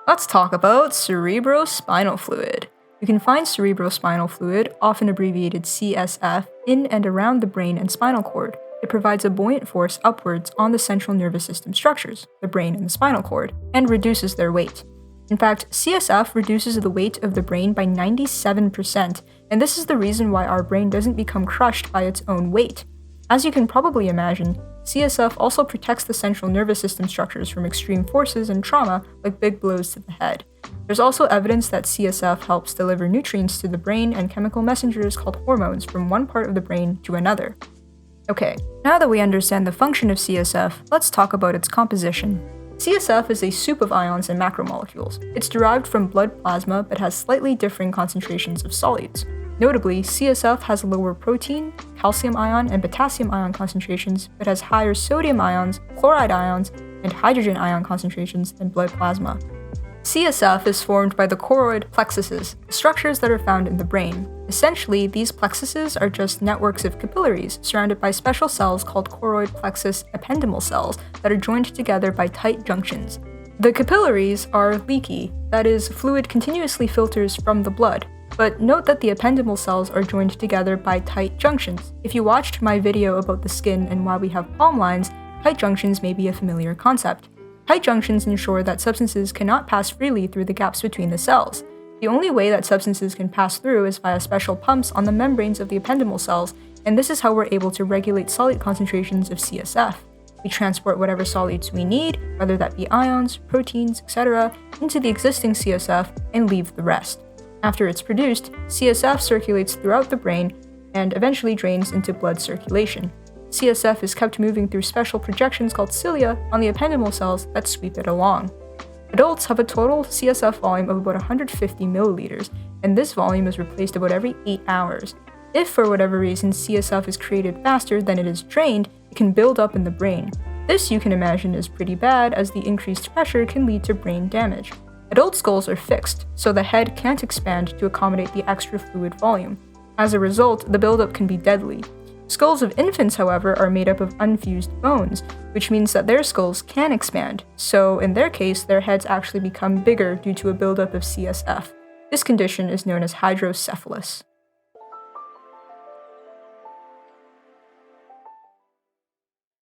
Let's talk about cerebrospinal fluid. You can find cerebrospinal fluid, often abbreviated CSF, in and around the brain and spinal cord. It provides a buoyant force upwards on the central nervous system structures, the brain and the spinal cord, and reduces their weight. In fact, CSF reduces the weight of the brain by 97%, and this is the reason why our brain doesn't become crushed by its own weight. As you can probably imagine, CSF also protects the central nervous system structures from extreme forces and trauma, like big blows to the head. There's also evidence that CSF helps deliver nutrients to the brain and chemical messengers called hormones from one part of the brain to another. Okay, now that we understand the function of CSF, let's talk about its composition. CSF is a soup of ions and macromolecules. It's derived from blood plasma but has slightly differing concentrations of solutes. Notably, CSF has lower protein, calcium ion, and potassium ion concentrations, but has higher sodium ions, chloride ions, and hydrogen ion concentrations than blood plasma. CSF is formed by the choroid plexuses, structures that are found in the brain. Essentially, these plexuses are just networks of capillaries surrounded by special cells called choroid plexus ependymal cells that are joined together by tight junctions. The capillaries are leaky, that is, fluid continuously filters from the blood. But note that the ependymal cells are joined together by tight junctions. If you watched my video about the skin and why we have palm lines, tight junctions may be a familiar concept. Tight junctions ensure that substances cannot pass freely through the gaps between the cells. The only way that substances can pass through is via special pumps on the membranes of the ependymal cells, and this is how we're able to regulate solute concentrations of CSF. We transport whatever solutes we need, whether that be ions, proteins, etc., into the existing CSF and leave the rest. After it's produced, CSF circulates throughout the brain and eventually drains into blood circulation. CSF is kept moving through special projections called cilia on the ependymal cells that sweep it along. Adults have a total CSF volume of about 150 milliliters, and this volume is replaced about every 8 hours. If for whatever reason CSF is created faster than it is drained, it can build up in the brain. This, you can imagine, is pretty bad as the increased pressure can lead to brain damage. Adult skulls are fixed, so the head can't expand to accommodate the extra fluid volume. As a result, the buildup can be deadly. Skulls of infants, however, are made up of unfused bones, which means that their skulls can expand, so in their case, their heads actually become bigger due to a buildup of CSF. This condition is known as hydrocephalus.